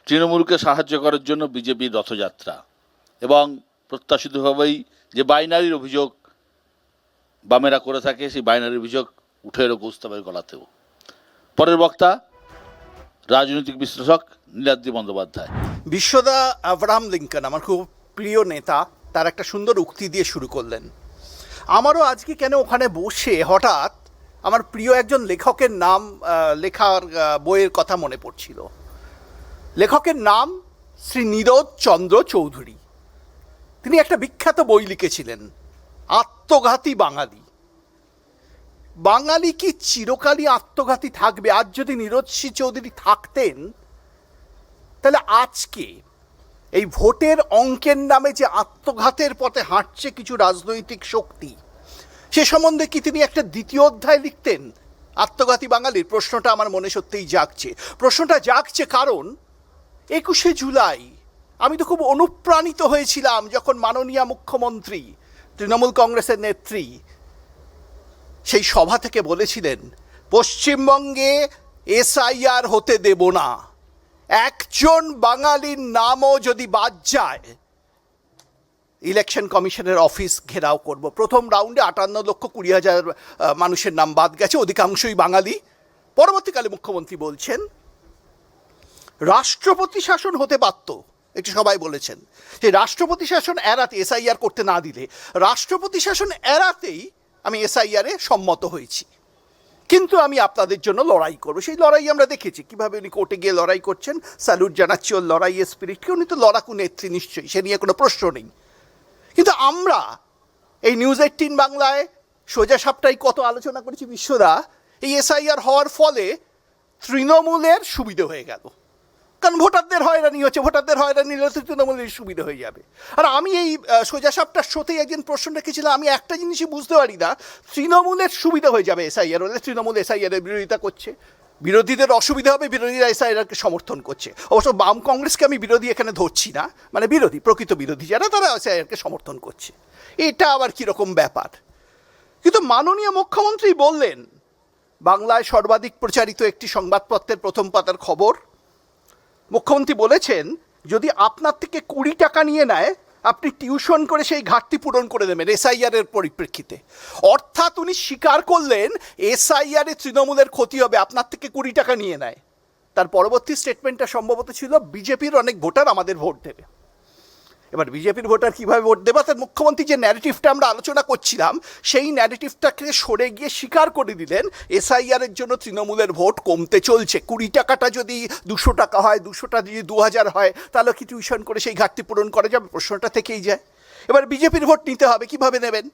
তৃণমূলকে সাহায্য করার জন্য বিজেপির রথযাত্রা এবং প্রত্যাশিতভাবেই যে বাইনারির অভিযোগ বামেরা করে থাকে, সেই বাইনারির অভিযোগ উঠে এলো কৌস্তবের গলাতেও। পরের বক্তা রাজনৈতিক বিশ্লেষক নীলাদ্রি বন্দ্যোপাধ্যায়। বিশ্বদা আব্রাহাম লিঙ্কন আমার খুব প্রিয় নেতা, তার একটা সুন্দর উক্তি দিয়ে শুরু করলেন। আমারও আজকে কেন ওখানে বসে হঠাৎ আমার প্রিয় একজন লেখকের নাম, লেখার বইয়ের কথা মনে পড়ছিল। লেখকের নাম শ্রী নীরদ চন্দ্র চৌধুরী। তিনি একটা বিখ্যাত বই লিখেছিলেন, আত্মঘাতী বাঙালি। বাঙালি কি চিরকালই আত্মঘাতী থাকবে? আজ যদি নীরদ চৌধুরী থাকতেন, তাহলে আজকে এই ভোটের অঙ্কের নামে যে আত্মঘাতের পথে হাঁটছে কিছু রাজনৈতিক শক্তি, সে সম্বন্ধে কি তিনি একটা দ্বিতীয় অধ্যায় লিখতেন? আত্মঘাতী বাঙালির প্রশ্নটা আমার মনে সত্যিই জাগছে। প্রশ্নটা জাগছে কারণ 21শে জুলাই আমি তো খুব অনুপ্রাণিত হয়েছিলাম যখন মাননীয় মুখ্যমন্ত্রী, তৃণমূল কংগ্রেসের নেত্রী সেই সভা থেকে বলেছিলেন, পশ্চিমবঙ্গে এসআইআর হতে দেব না, একজন বাঙালির নামও যদি বাদ যায় ইলেকশন কমিশনের অফিস ঘেরাও করব। প্রথম রাউন্ডে 58,20,000 মানুষের নাম বাদ গেছে, অধিকাংশই বাঙালি। পরবর্তীকালে মুখ্যমন্ত্রী বলছেন রাষ্ট্রপতি শাসন হতে পারত, একটু সবাই বলেছেন যে রাষ্ট্রপতি শাসন এড়াতে, এসআইআর করতে না দিলে রাষ্ট্রপতি শাসন এড়াতেই আমি এসআইআরে সম্মত হয়েছি, কিন্তু আমি আপনাদের জন্য লড়াই করবো। সেই লড়াই আমরা দেখেছি কীভাবে উনি কোর্টে গিয়ে লড়াই করছেন। স্যালুট জানাচ্ছি ওর লড়াইয়ের স্পিরিটকে। উনি তো লড়াকু নেত্রী নিশ্চয়ই, সে নিয়ে কোনো প্রশ্ন নেই। কিন্তু আমরা এই নিউজ 18 বাংলায় সোজা সাপটাই কত আলোচনা করেছি বিশ্বদা, এই এসআইআর হওয়ার ফলে তৃণমূলের সুবিধে হয়ে গেল। কারণ ভোটারদের হয়রানি হচ্ছে, ভোটারদের হয়রানি হলে তৃণমূলের সুবিধা হয়ে যাবে। আর আমি এই সোজা সাপটার শোতেই একদিন প্রশ্ন রেখেছিলাম, আমি একটা জিনিসই বুঝতে পারি না, তৃণমূলের সুবিধা হয়ে যাবে এসআইআর হলে। তৃণমূল এসআইআরের বিরোধিতা করছে, বিরোধীদের অসুবিধা হবে, বিরোধীরা এসআইআরকে সমর্থন করছে। অবশ্য বাম কংগ্রেসকে আমি বিরোধী এখানে ধরছি না, মানে বিরোধী, প্রকৃত বিরোধী যারা, তারা এসআইআরকে সমর্থন করছে। এটা আবার কীরকম ব্যাপার? কিন্তু মাননীয় মুখ্যমন্ত্রী বললেন, বাংলায় সর্বাধিক প্রচারিত একটি সংবাদপত্রের প্রথম পাতার খবর, মুখ্যমন্ত্রী বলেছেন যদি আপনার থেকে 20 টাকা নিয়ে নেয়, আপনি টিউশন করে সেই ঘাটতি পূরণ করে দেবেন এসআইআরের পরিপ্রেক্ষিতে। অর্থাৎ উনি স্বীকার করলেন এসআইআরে তৃণমূলের ক্ষতি হবে, আপনার থেকে 20 টাকা নিয়ে নেয়। তার পরবর্তী স্টেটমেন্টটা সম্ভবত ছিল বিজেপির অনেক ভোটার আমাদের ভোট দেবে। এবার বিজেপির ভোটার কীভাবে ভোট দেবে? তার মুখ্যমন্ত্রী যে ন্যারেটিভটা আমরা আলোচনা করছিলাম, সেই ন্যারেটিভটাকে সরে গিয়ে স্বীকার করে দিলেন এসআইআরের জন্য তৃণমূলের ভোট কমতে চলছে। 20 টাকাটা যদি 200 টাকা হয়, 200টা যদি 2000 হয়, তাহলে কি টিউশন করে সেই ঘাটতি পূরণ করা যাবে? প্রশ্নটা থেকেই যায়। এবার বিজেপির ভোট নিতে হবে, কীভাবে নেবেন?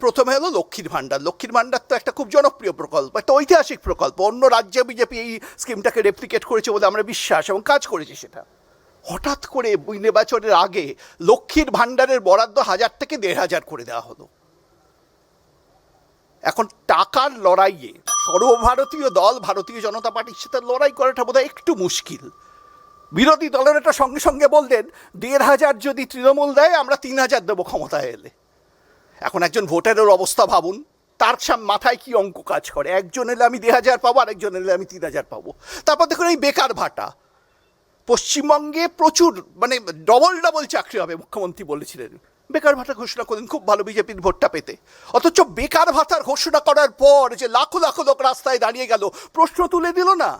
প্রথমে হলো লক্ষ্মীর ভাণ্ডার। লক্ষ্মীর ভাণ্ডার তো একটা খুব জনপ্রিয় প্রকল্প, একটা ঐতিহাসিক প্রকল্প। অন্য রাজ্যে বিজেপি এই স্কিমটাকে রেপ্লিকেট করেছে বলে আমরা বিশ্বাস এবং কাজ করেছে সেটা। হঠাৎ করে নির্বাচনের আগে লক্ষ্মীর ভাণ্ডারের বরাদ্দ 1000 থেকে 1500 করে দেওয়া হলো। এখন টাকার লড়াইয়ে সর্বভারতীয় দল ভারতীয় জনতা পার্টির সাথে লড়াই করাটা বোধহয় একটু মুশকিল। বিরোধী দলের এটা সঙ্গে সঙ্গে বললেন 1500 যদি তৃণমূল দেয়, আমরা 3000 দেবো ক্ষমতায় এলে। এখন একজন ভোটারের অবস্থা ভাবুন, তার মাথায় কি অঙ্ক কাজ করে? একজন এলে আমি 2000 পাবো, আরেকজন এলে আমি 3000 পাবো। তারপর দেখুন এই বেকার ভাতা, পশ্চিমবঙ্গে প্রচুর, মানে ডবল চাকরি হবে মুখ্যমন্ত্রী বলেছিলেন। বেকার ভাতা ঘোষণা করলেন, খুব ভালো বিজেপির ভোটটা পেতে। অথচ বেকার ভাতার ঘোষণা করার পর যে লাখো লাখো লোক রাস্তায় দাঁড়িয়ে গেল, প্রশ্ন তুলে দিল না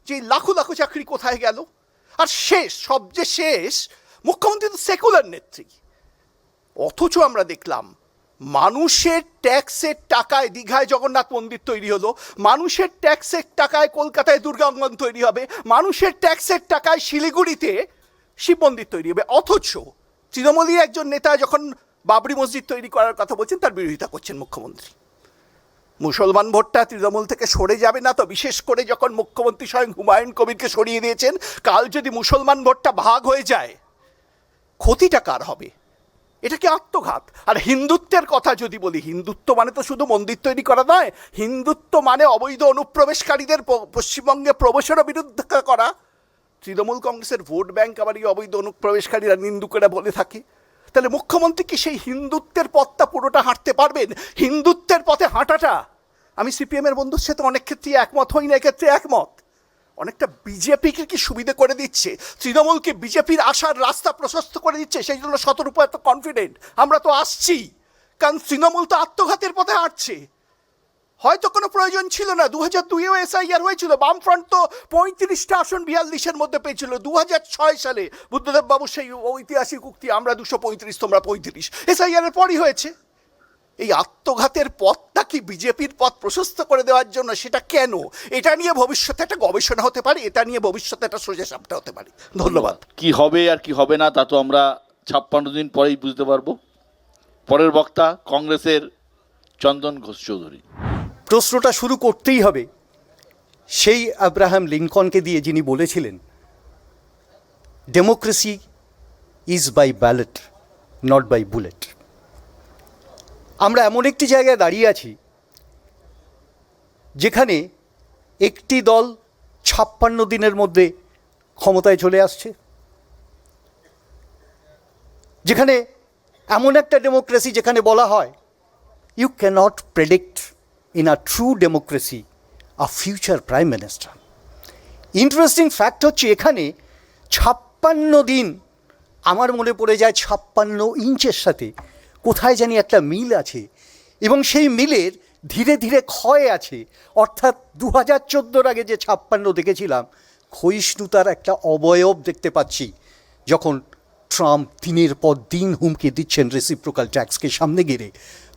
যে লাখো লাখো চাকরি কোথায় গেল? আর সবচেয়ে শেষ মুখ্যমন্ত্রী তো সেকুলার নেত্রী, অথচ আমরা দেখলাম মানুষের ট্যাক্সের টাকায় দীঘায় জগন্নাথ মন্দির তৈরি হলো, মানুষের ট্যাক্সের টাকায় কলকাতায় দুর্গাঙ্গন তৈরি হবে, মানুষের ট্যাক্সের টাকায় শিলিগুড়িতে শিব মন্দির তৈরি হবে। অথচ তৃণমূলী একজন নেতা যখন বাবরি মসজিদ তৈরি করার কথা বলছেন, তার বিরোধিতা করছেন মুখ্যমন্ত্রী। মুসলমান ভোটটা তৃণমূল থেকে সরে যাবে না তো? বিশেষ করে যখন মুখ্যমন্ত্রী স্বয়ং হুমায়ুন কবিরকে সরিয়ে দিয়েছেন, কাল যদি মুসলমান ভোটটা ভাগ হয়ে যায়, ক্ষতিটা কার হবে? এটা কি আত্মঘাত? আর হিন্দুত্বের কথা যদি বলি, হিন্দুত্ব মানে তো শুধু মন্দির তৈরি করা নয়, হিন্দুত্ব মানে অবৈধ অনুপ্রবেশকারীদের পশ্চিমবঙ্গে প্রবেশেরও বিরোধিতা করা। তৃণমূল কংগ্রেসের ভোট ব্যাংক আবার এই অবৈধ অনুপ্রবেশকারীরা নিন্দুকেরা বলে থাকে। তাহলে মুখ্যমন্ত্রী কি সেই হিন্দুত্বের পথটা পুরোটা হাঁটতে পারবেন? হিন্দুত্বের পথে হাঁটাটা, আমি সিপিএমের বন্ধুর সাথে অনেক ক্ষেত্রে একমত হই না, এক্ষেত্রে একমত। অনেকটা বিজেপিকে কি সুবিধা করে দিচ্ছে, তৃণমূলকে বিজেপির আসার রাস্তা প্রশস্ত করে দিচ্ছে, সেই জন্য শতরূপ এত কনফিডেন্ট আমরা তো আসছি, কারণ তৃণমূল তো আত্মঘাতের পথে হাঁটছে। হয়তো কোনো প্রয়োজন ছিল না, 2002-এও এসআইআর হয়েছিল, বামফ্রন্ট তো 35টা আসন 42-এর মধ্যে পেয়েছিল। 2006 সালে বুদ্ধদেব বাবু সেই ঐতিহাসিক উক্তি, আমরা 235 তোমরা 35, এসআইআর এর পরই হয়েছে। এই আত্মঘাতের পথটা কি বিজেপির পথ প্রশস্ত করে দেওয়ার জন্য? সেটা কেন? এটা নিয়ে ভবিষ্যতে একটা গবেষণা হতে পারে, এটা নিয়ে ভবিষ্যতে একটা সোজা সাপটা হতে পারে। ধন্যবাদ। কি হবে আর কি হবে না তা তো আমরা 56 দিন পরেই বুঝতে পারবো। পরের বক্তা কংগ্রেসের চন্দন ঘোষ চৌধুরী। প্রশ্নটা শুরু করতেই হবে সেই আব্রাহাম লিঙ্কনকে দিয়ে, যিনি বলেছিলেন democracy is by ballot not by bullet. আমরা এমন একটি জায়গায় দাঁড়িয়ে আছি যেখানে একটি দল 56 দিনের মধ্যে ক্ষমতায় চলে আসছে, যেখানে এমন একটা ডেমোক্রেসি যেখানে বলা হয় you can't predict in a true democracy a future prime minister. Interesting fact হচ্ছে এখানে 56 দিন আমার মনে পড়ে যায় 56 ইঞ্চের সাথে কোথায় জানি একটা মিল আছে, এবং সেই মিলের ধীরে ধীরে ক্ষয় আছে। অর্থাৎ 2014 আগে যে 56 দেখেছিলাম, ক্ষয়িষ্ণুতার একটা অবয়ব দেখতে পাচ্ছি যখন ট্রাম্প দিনের পর দিন হুমকি দিচ্ছেন রেসিপ্রোকাল ট্যাক্সকে সামনে গেড়ে।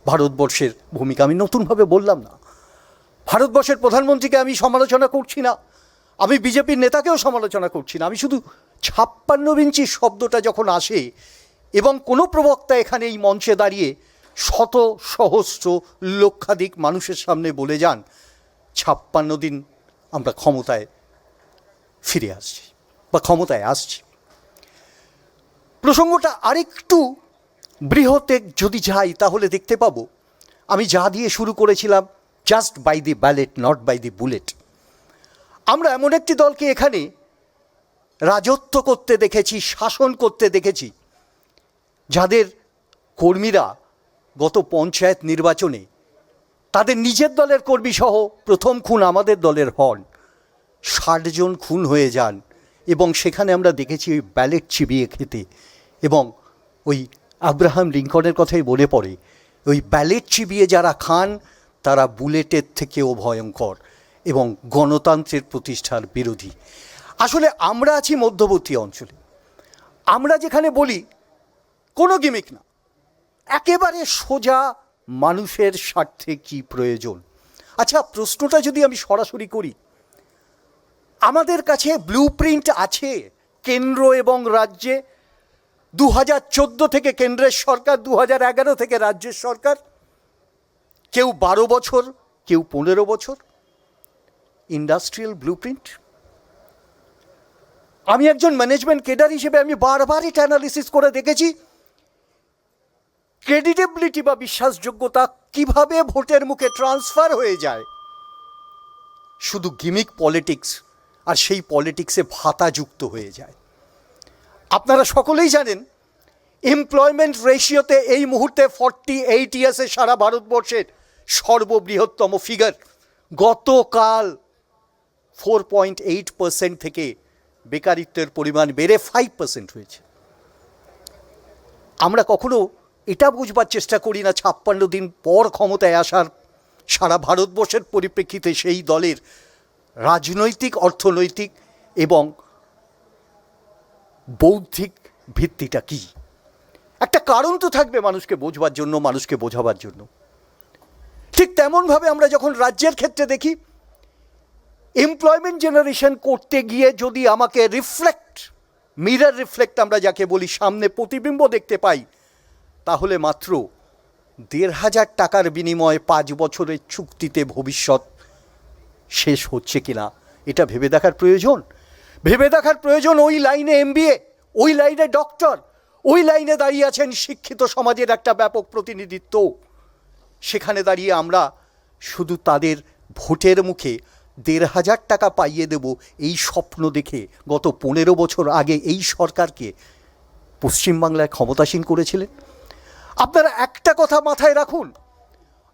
ভারতবর্ষের ভূমিকা আমি নতুনভাবে বললাম না, ভারতবর্ষের প্রধানমন্ত্রীকে আমি সমালোচনা করছি না, আমি বিজেপির নেতাকেও সমালোচনা করছি না, আমি শুধু 56 ইঞ্চি শব্দটা যখন আসে এবং কোনো প্রবক্তা এখানে এই মঞ্চে দাঁড়িয়ে শত সহস্র লক্ষাধিক মানুষের সামনে বলে যান 56 দিন আমরা ক্ষমতায় ফিরে আসছি বা ক্ষমতায় আসছি, প্রসঙ্গটা আরেকটু বৃহতে যদি যাই তাহলে দেখতে পাবো আমি যা দিয়ে শুরু করেছিলাম, just by the ballot not by the bullet. আমরা এমন একটি দলকে এখানে রাজত্ব করতে দেখেছি, শাসন করতে দেখেছি, যাদের কর্মীরা গত পঞ্চায়েত নির্বাচনে তাদের নিজের দলের কর্মী সহ প্রথম খুন আমাদের দলের হন, 60 জন খুন হয়ে যান, এবং সেখানে আমরা দেখেছি ওই ব্যালেট চিবিয়ে খেতে। এবং ওই আব্রাহাম লিঙ্কনের কথাই মনে পড়ে, ওই ব্যালেট চিবিয়ে যারা খান তারা বুলেটের থেকেও ভয়ঙ্কর এবং গণতন্ত্রের প্রতিষ্ঠার বিরোধী। আসলে আমরা আছি মধ্যবর্তী অঞ্চলে, আমরা যেখানে বলি কোনো গিমিক না, একেবারে সোজা মানুষের স্বার্থে কি প্রয়োজন। আচ্ছা, প্রশ্নটা যদি আমি সরাসরি করি, আমাদের কাছে ব্লুপ্রিন্ট আছে কেন্দ্র এবং রাজ্যে, 2014 থেকে কেন্দ্রের সরকার, 2011 থেকে রাজ্যের সরকার, কেউ 12 বছর, কেউ 15 বছর, ইন্ডাস্ট্রিয়াল ব্লুপ্রিন্ট। আমি একজন ম্যানেজমেন্ট কেডার হিসেবে আমি বারবার এটা অ্যানালিসিস করে দেখেছি, ক্রেডিটেবিলিটি বা বিশ্বাসযোগ্যতা কিভাবে ভোটের মুখে ট্রান্সফার হয়ে যায় শুধু গিমিক পলিটিক্স, আর সেই পলিটিক্সে ভাতা যুক্ত হয়ে যায়। আপনারা সকলেই জানেন এমপ্লয়মেন্ট রেশিওতে এই মুহূর্তে 48 ইয়ার্সে সারা ভারতবর্ষের সর্ববৃহত্তম ফিগার। গতকাল 4.8% থেকে বেকারিত্বের পরিমাণ বেড়ে 5% হয়েছে। আমরা কখনো এটা বুঝবার চেষ্টা করি না 56 দিন পর ক্ষমতায় আসার সারা ভারতবর্ষের পরিপ্রেক্ষিতে সেই দলের রাজনৈতিক, অর্থনৈতিক এবং বৌদ্ধিক ভিত্তিটা কী। একটা কারণ তো থাকবে মানুষকে বোঝবার জন্য, মানুষকে বোঝাবার জন্য। ঠিক তেমনভাবে আমরা যখন রাজ্যের ক্ষেত্রে দেখি, এমপ্লয়মেন্ট জেনারেশন করতে গিয়ে যদি আমাকে মিরর রিফ্লেক্ট আমরা যাকে বলি, সামনে প্রতিবিম্ব দেখতে পাই, তাহলে মাত্র 1,500 টাকার বিনিময়ে 5 বছরের চুক্তিতে ভবিষ্যৎ শেষ হচ্ছে কিনা এটা ভেবে দেখার প্রয়োজন। ভেবে দেখার প্রয়োজন ওই লাইনে MBA, ওই লাইনে ডক্টর, ওই লাইনে দাঁড়িয়ে আছেন শিক্ষিত সমাজের একটা ব্যাপক প্রতিনিধিত্ব। সেখানে দাঁড়িয়ে আমরা শুধু তাদের ভোটের মুখে 1,500 টাকা পাইয়ে দেব এই স্বপ্ন দেখে গত 15 বছর আগে এই সরকারকে পশ্চিমবাংলায় ক্ষমতাসীন করেছিলেন। আপনারা একটা কথা মাথায় রাখুন,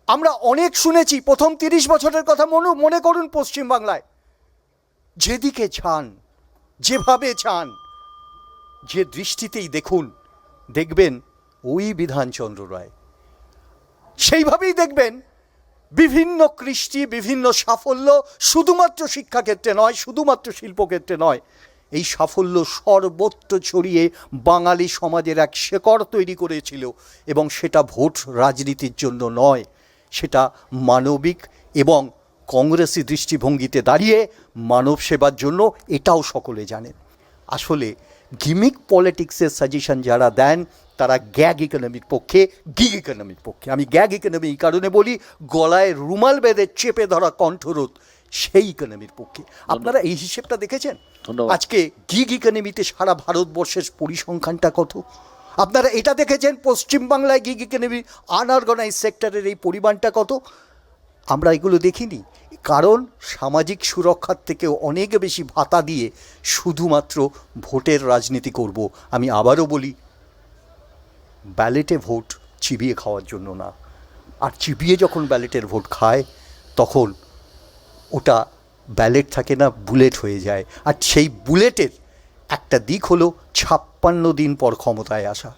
আমরা অনেক শুনেছি, প্রথম 30 বছরের কথা মনে করুন পশ্চিমবাংলায় যেদিকে চান, যেভাবে চান, যে দৃষ্টিতেই দেখুন, দেখবেন ওই বিধানচন্দ্র রায়। সেইভাবেই দেখবেন বিভিন্ন কৃষ্টি, বিভিন্ন সাফল্য, শুধুমাত্র শিক্ষাক্ষেত্রে নয়, শুধুমাত্র শিল্পক্ষেত্রে নয়, এই সাফল্য সর্বত্র ছড়িয়ে বাঙালি সমাজের এক শেকড় তৈরি করেছিল। এবং সেটা ভোট রাজনীতির জন্য নয়, সেটা মানবিক এবং কংগ্রেসি দৃষ্টিভঙ্গিতে দাঁড়িয়ে মানব সেবার জন্য, এটাও সকলে জানেন। আসলে গিমিক পলিটিক্সের সাজেশন যারা দেন তারা গ্যাগ ইকোনমির পক্ষে, গিগ ইকোনমির পক্ষে। আমি গ্যাগ ইকোনমি এই কারণে বলি, গলায় রুমাল বেঁধে চেপে ধরা কণ্ঠরোধ সেই ইকোনমির পক্ষে। আপনারা এই হিসেবটা দেখেছেন? ধন্যবাদ। আজকে গিগ ইকোনমিতে সারা ভারতবর্ষের পরিসংখ্যানটা কত? আপনারা এটা দেখেছেন পশ্চিমবাংলায় গিগ ইকোনমি আনঅর্গানাইজ সেক্টরের এই পরিমাণটা কত? আমরা এগুলো দেখিনি, কারণ সামাজিক সুরক্ষার থেকে অনেক বেশি ভাতা দিয়ে শুধুমাত্র ভোটের রাজনীতি করব। আমি আবারও বলি, ব্যালেটে ভোট চিবিয়ে খাওয়ার জন্য না। আর চিবিয়ে যখন ব্যালেটের ভোট খায় তখন ওটা ব্যালেট থাকে না, বুলেট হয়ে যায়। আর সেই বুলেটের একটা দিক হলো 56 দিন পর ক্ষমতায় আসা।